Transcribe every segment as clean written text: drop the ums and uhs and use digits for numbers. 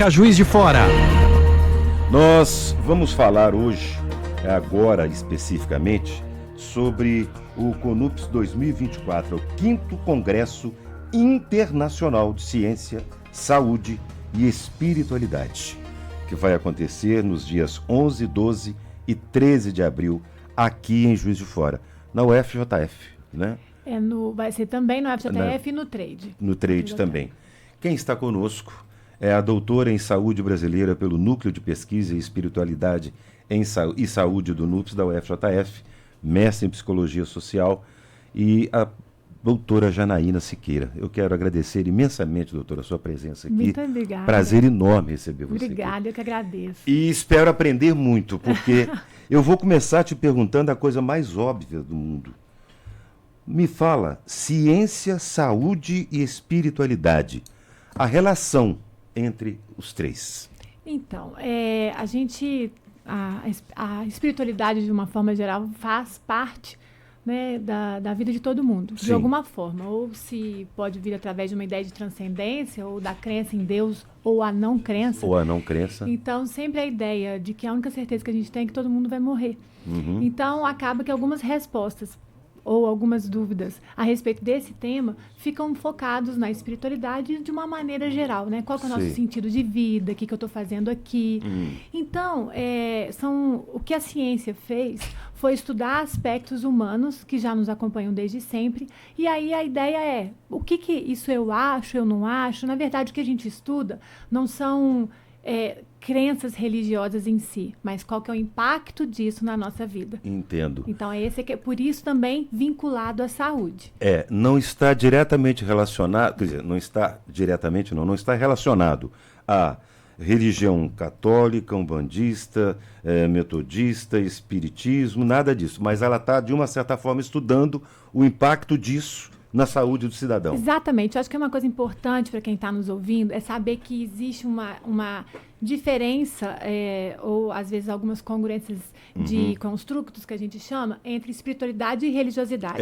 Juiz de Fora. Nós vamos falar hoje, agora especificamente, sobre o CONUPS 2024, o 5º Congresso Internacional de Ciência, Saúde e Espiritualidade, que vai acontecer nos dias 11, 12 e 13 de abril, aqui em Juiz de Fora, na UFJF, né? Vai ser também no UFJF e no Trade. No Trade também. Quem está conosco é a doutora em Saúde brasileira pelo Núcleo de Pesquisa e Espiritualidade e Saúde do NUPS da UFJF, mestre em Psicologia Social, e a doutora Janaína Siqueira. Eu quero agradecer imensamente, doutora, a sua presença aqui. Muito obrigada. Prazer enorme receber você. Obrigada, aqui. Eu que agradeço. E espero aprender muito, porque eu vou começar te perguntando a coisa mais óbvia do mundo. Me fala, ciência, saúde e espiritualidade, a relação entre os três. Então, a espiritualidade, de uma forma geral, faz parte, né, da vida de todo mundo, Sim. de alguma forma. Ou se pode vir através de uma ideia de transcendência, ou da crença em Deus, ou a não crença. Ou a não crença. Então, sempre a ideia de que a única certeza que a gente tem é que todo mundo vai morrer. Uhum. Então, acaba que algumas respostas ou algumas dúvidas a respeito desse tema ficam focados na espiritualidade de uma maneira geral, né? Qual que é o nosso Sim. sentido de vida, o que eu estou fazendo aqui. Então, o que a ciência fez foi estudar aspectos humanos que já nos acompanham desde sempre, e aí a ideia é, o que isso eu acho, eu não acho? Na verdade, o que a gente estuda não são crenças religiosas em si, mas qual que é o impacto disso na nossa vida. Entendo. Então, por isso também vinculado à saúde. Não está diretamente relacionado, quer dizer, não está relacionado à religião católica, umbandista, metodista, espiritismo, nada disso, mas ela está, de uma certa forma, estudando o impacto disso na saúde do cidadão. Exatamente. Eu acho que é uma coisa importante para quem está nos ouvindo é saber que existe uma diferença, ou às vezes algumas congruências de construtos, que a gente chama, entre espiritualidade e religiosidade.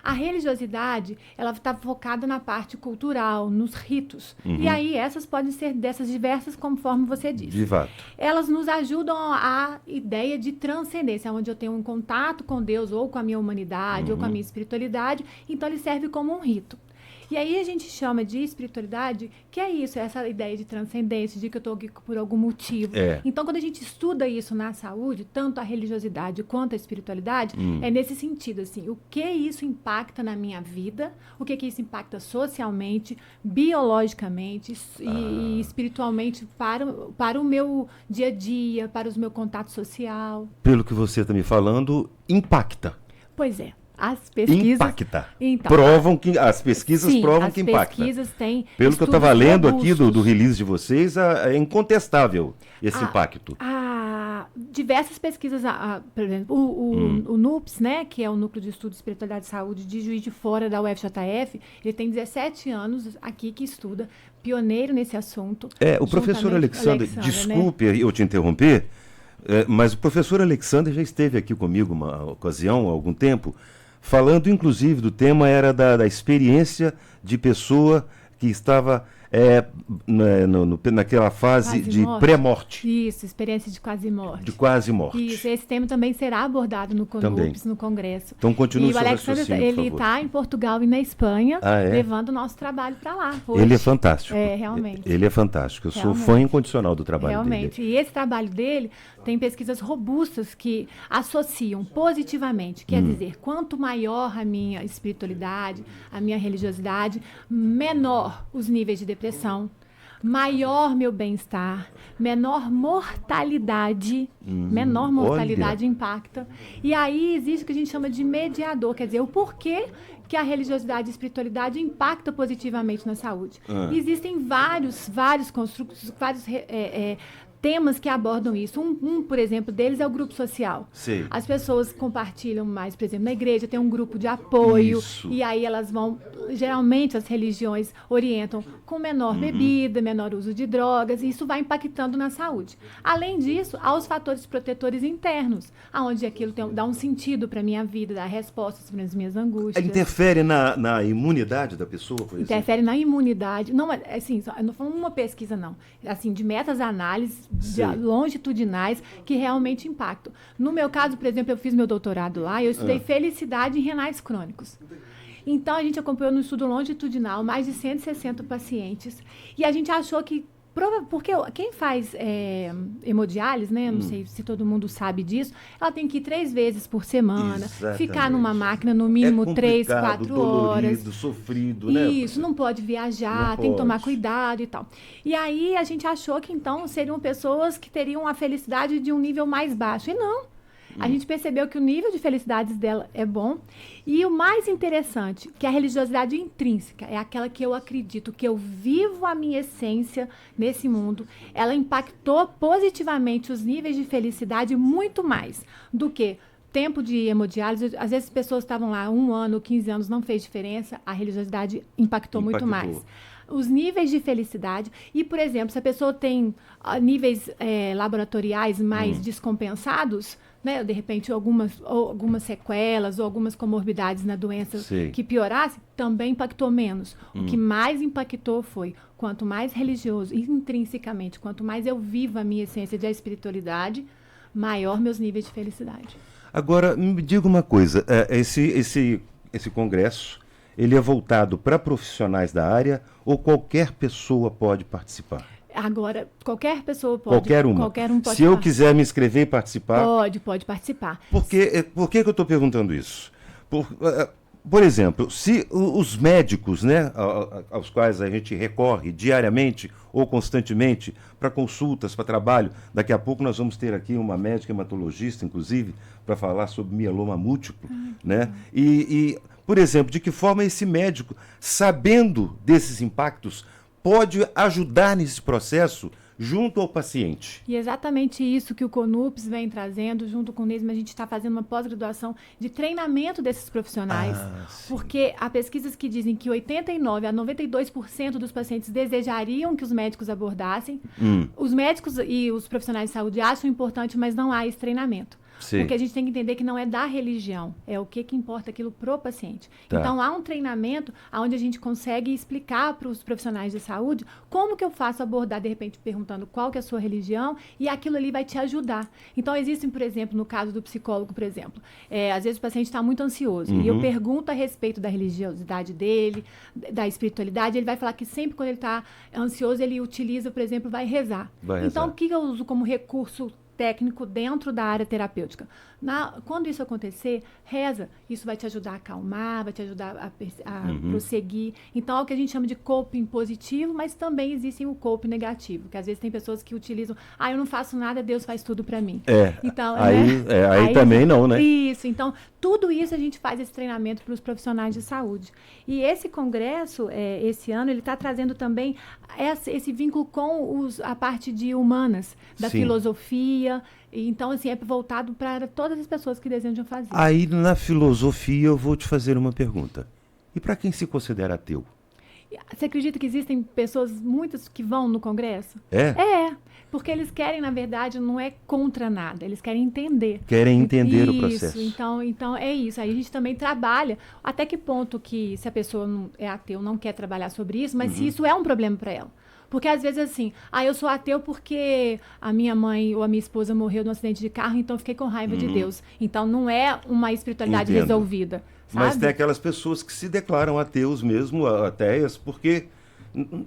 A religiosidade, ela está focada na parte cultural, nos ritos. E aí essas podem ser dessas diversas, conforme você disse. De fato. Elas nos ajudam à ideia de transcendência, onde eu tenho um contato com Deus, ou com a minha humanidade, ou com a minha espiritualidade. Então, ele serve como um rito. E aí a gente chama de espiritualidade, que é isso, essa ideia de transcendência, de que eu estou aqui por algum motivo. Então, quando a gente estuda isso na saúde, tanto a religiosidade quanto a espiritualidade, é nesse sentido, assim, o que isso impacta na minha vida, o que isso impacta socialmente, biologicamente e espiritualmente para o meu dia a dia, para o meu contato social. Pelo que você está me falando, impacta. Pois é. As pesquisas impacta. Então, As pesquisas provam que impacta. As pesquisas têm. Pelo que eu estava lendo aqui do release de vocês, é incontestável esse impacto. Diversas pesquisas, por exemplo, o NUPS, né, que é o Núcleo de Estudo de Espiritualidade e Saúde de Juiz de Fora da UFJF, ele tem 17 anos aqui que estuda, pioneiro nesse assunto. O professor Alexandre, desculpe, né, eu te interromper, mas o professor Alexandre já esteve aqui comigo uma ocasião, há algum tempo, falando, inclusive, do tema era da experiência de pessoa que estava naquela fase quase de morte. pré-morte. Isso, experiência de quase morte. De quase morte. Isso, esse tema também será abordado no CONUPS, no Congresso. Então, continue o seu Alexandre, raciocínio, ele está em Portugal e na Espanha, levando o nosso trabalho para lá. Hoje. Ele é fantástico. Realmente. Ele é fantástico. Eu sou fã incondicional do trabalho dele. Realmente. E esse trabalho dele tem pesquisas robustas que associam positivamente. Quer dizer, quanto maior a minha espiritualidade, a minha religiosidade, menor os níveis de depressão, maior meu bem-estar, menor mortalidade impacta. E aí existe o que a gente chama de mediador, quer dizer, o porquê que a religiosidade e a espiritualidade impacta positivamente na saúde. Existem vários construtos, vários temas que abordam isso. Por exemplo, deles é o grupo social. Sei. As pessoas compartilham mais, por exemplo, na igreja tem um grupo de apoio. Isso. E aí elas vão... Geralmente as religiões orientam com menor bebida, menor uso de drogas, e isso vai impactando na saúde. Além disso, há os fatores protetores internos, onde aquilo dá um sentido para a minha vida, dá respostas para as minhas angústias. Interfere na imunidade da pessoa, por exemplo? Interfere na imunidade. Não, assim, eu não falo uma pesquisa, não. Assim, de metas-análises longitudinais que realmente impactam. No meu caso, por exemplo, eu fiz meu doutorado lá e eu estudei felicidade em renais crônicos. Então, a gente acompanhou no estudo longitudinal mais de 160 pacientes e a gente achou que porque quem faz hemodiálise, né? Não sei se todo mundo sabe disso, ela tem que ir 3 vezes por semana, Exatamente. ficar numa máquina no mínimo 3, 4 horas. Dolorido, sofrido, né? Isso, não pode viajar, tem que tomar cuidado e tal. E aí a gente achou que então seriam pessoas que teriam a felicidade de um nível mais baixo. E não. A gente percebeu que o nível de felicidades dela é bom. E o mais interessante, que a religiosidade intrínseca é aquela que eu acredito, que eu vivo a minha essência nesse mundo. Ela impactou positivamente os níveis de felicidade muito mais do que tempo de hemodiálise. Às vezes as pessoas estavam lá 1 ano, 15 anos, não fez diferença. A religiosidade impactou muito mais. Os níveis de felicidade. E, por exemplo, se a pessoa tem níveis laboratoriais mais descompensados, né, de repente algumas sequelas ou algumas comorbidades na doença que piorasse, também impactou menos. O que mais impactou foi, quanto mais religioso, intrinsecamente, quanto mais eu vivo a minha essência de espiritualidade, maior meus níveis de felicidade. Agora, me diga uma coisa, esse congresso, ele é voltado para profissionais da área ou qualquer pessoa pode participar? Agora, qualquer pessoa pode. Qualquer uma. Qualquer um pode. Se eu quiser me inscrever e participar... Pode participar. Por que eu estou perguntando isso? Por exemplo, se os médicos, né, aos quais a gente recorre diariamente ou constantemente para consultas, para trabalho, daqui a pouco nós vamos ter aqui uma médica hematologista, inclusive, para falar sobre mieloma múltiplo, né? Por exemplo, de que forma esse médico, sabendo desses impactos, pode ajudar nesse processo junto ao paciente. E exatamente isso que o CONUPS vem trazendo, junto com o NESM, a gente está fazendo uma pós-graduação de treinamento desses profissionais, porque há pesquisas que dizem que 89% a 92% dos pacientes desejariam que os médicos abordassem. Os médicos e os profissionais de saúde acham importante, mas não há esse treinamento. Sim. Porque a gente tem que entender que não é da religião, é o que importa aquilo pro paciente. Então, há um treinamento onde a gente consegue explicar para os profissionais de saúde como que eu faço abordar, de repente, perguntando qual que é a sua religião, e aquilo ali vai te ajudar. Então, existem, por exemplo, no caso do psicólogo, por exemplo, às vezes o paciente está muito ansioso, e eu pergunto a respeito da religiosidade dele, da espiritualidade, ele vai falar que sempre quando ele está ansioso, ele utiliza, por exemplo, vai rezar. Então, o que eu uso como recurso técnico dentro da área terapêutica? Quando isso acontecer, reza. Isso vai te ajudar a acalmar, vai te ajudar a prosseguir. Então, é o que a gente chama de coping positivo, mas também existe o coping negativo, que às vezes tem pessoas que utilizam, eu não faço nada, Deus faz tudo para mim. Então, aí também não, né? Isso. Então, tudo isso a gente faz esse treinamento para os profissionais de saúde. E esse congresso, esse ano, ele está trazendo também esse vínculo com a parte de humanas, da filosofia. Então, assim, é voltado para todas as pessoas que desejam fazer. Aí, na filosofia, eu vou te fazer uma pergunta. E para quem se considera ateu? Você acredita que existem pessoas, muitas, que vão no congresso? Porque eles querem, na verdade, não é contra nada, eles querem entender. Querem entender o processo. Então é isso. Aí a gente também trabalha até que ponto que, se a pessoa não é ateu, não quer trabalhar sobre isso, mas se isso é um problema para ela. Porque às vezes assim, eu sou ateu porque a minha mãe ou a minha esposa morreu num acidente de carro, então eu fiquei com raiva de Deus. Então não é uma espiritualidade resolvida. Sabe? Mas tem aquelas pessoas que se declaram ateus mesmo, ateias, porque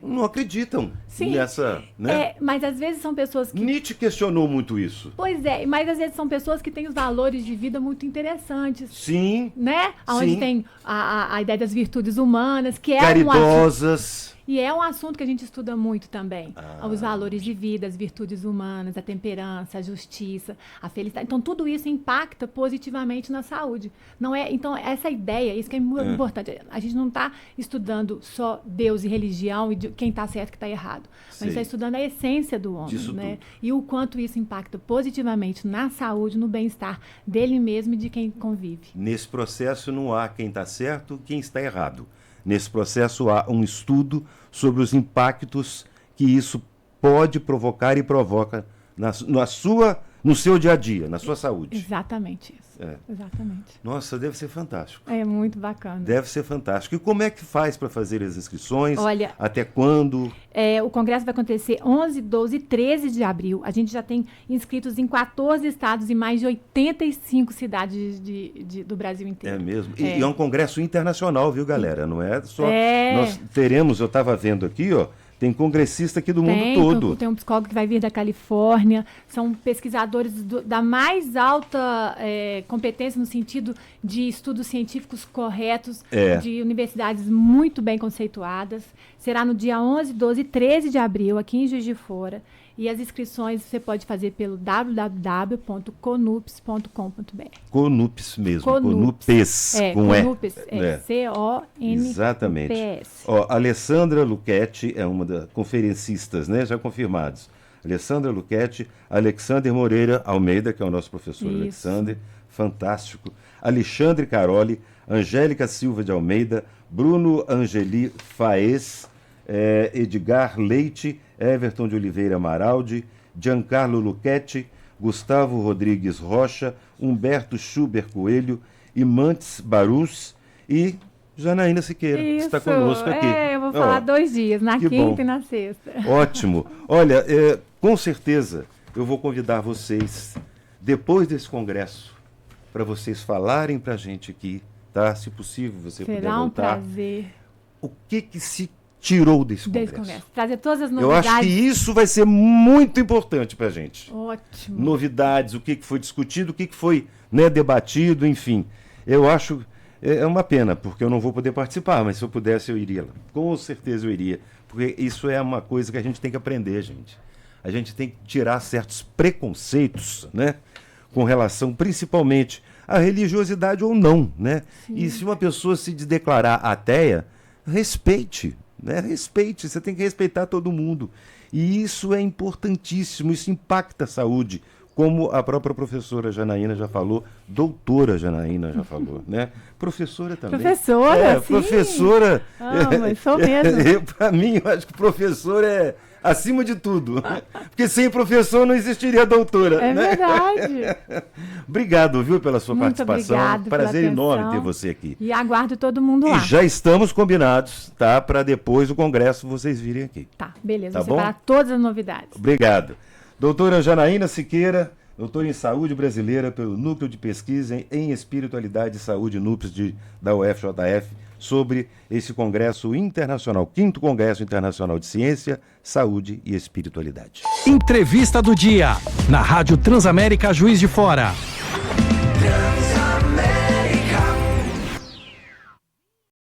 não acreditam nessa... Né? Mas às vezes são pessoas que... Nietzsche questionou muito isso. Pois é, mas às vezes são pessoas que têm os valores de vida muito interessantes. Sim. Né? Onde tem a ideia das virtudes humanas, que é caridosas. E é um assunto que a gente estuda muito também. Os valores de vida, as virtudes humanas, a temperança, a justiça, a felicidade. Então, tudo isso impacta positivamente na saúde. Não é, então, essa ideia, isso que é muito importante. A gente não está estudando só Deus e religião e quem está certo e quem está errado. Mas a gente está estudando a essência do homem, né? E o quanto isso impacta positivamente na saúde, no bem-estar dele mesmo e de quem convive. Nesse processo não há quem está certo, quem está errado. Nesse processo há um estudo sobre os impactos que isso pode provocar e provoca no seu dia a dia, na sua saúde. Exatamente isso. Exatamente. Nossa, deve ser fantástico. É muito bacana. Deve ser fantástico. E como é que faz para fazer as inscrições? Olha, até quando? O congresso vai acontecer 11, 12 e 13 de abril. A gente já tem inscritos em 14 estados e mais de 85 cidades do Brasil inteiro. É mesmo? E é um congresso internacional, viu, galera? Não é só... Nós teremos, eu estava vendo aqui, ó, tem congressista aqui do mundo todo. Tem um psicólogo que vai vir da Califórnia, são pesquisadores da mais alta competência no sentido de estudos científicos corretos, de universidades muito bem conceituadas. Será no dia 11, 12 e 13 de abril, aqui em Juiz de Fora. E as inscrições você pode fazer pelo www.conups.com.br. Conups mesmo, Conupes. Conupes, C-O-N-U-P-S. Exatamente. Ó, Alessandra Luchetti é uma das conferencistas, né, já confirmados. Alessandra Luchetti, Alexander Moreira Almeida, que é o nosso professor Alexander, fantástico. Alexandre Caroli, Angélica Silva de Almeida, Bruno Angeli Faes, Edgar Leite, Everton de Oliveira Amaraldi, Giancarlo Luchetti, Gustavo Rodrigues Rocha, Humberto Schubert Coelho, Imantes Barus e Janaína Siqueira, que está conosco aqui. Eu vou falar 2 dias, na quinta bom. E na sexta. Ótimo. Olha, com certeza eu vou convidar vocês, depois desse congresso, para vocês falarem para a gente aqui, tá? Se possível, você puder voltar. Será um prazer. O que se tirou desse congresso? Trazer todas as novidades. Eu acho que isso vai ser muito importante para a gente. Ótimo. Novidades, o que foi discutido, o que foi, né, debatido, enfim. Eu acho... É uma pena, porque eu não vou poder participar, mas se eu pudesse eu iria lá. Com certeza eu iria, porque isso é uma coisa que a gente tem que aprender, gente. A gente tem que tirar certos preconceitos, né, com relação principalmente à religiosidade ou não, né? Sim. E se uma pessoa se declarar ateia, respeite, né? Respeite, você tem que respeitar todo mundo. E isso é importantíssimo, isso impacta a saúde, como a própria professora Janaína já falou, doutora Janaína já falou, né? Professora também. Professora, sim. Professora. Mas sou mesmo. Para mim, eu acho que professor é acima de tudo. Porque sem professor não existiria doutora. É, né? Verdade. Obrigado, viu, pela sua muito participação. Obrigado. Prazer enorme ter você aqui. E aguardo todo mundo lá. E já estamos combinados, tá? Para depois do congresso vocês virem aqui. Tá, beleza. Tá vou separar todas as novidades. Obrigado. Doutora Janaína Siqueira, doutora em Saúde Brasileira pelo Núcleo de Pesquisa em Espiritualidade e Saúde NUPES da UFJF, sobre esse Congresso Internacional, 5º Congresso Internacional de Ciência, Saúde e Espiritualidade. Entrevista do dia, na Rádio Transamérica Juiz de Fora.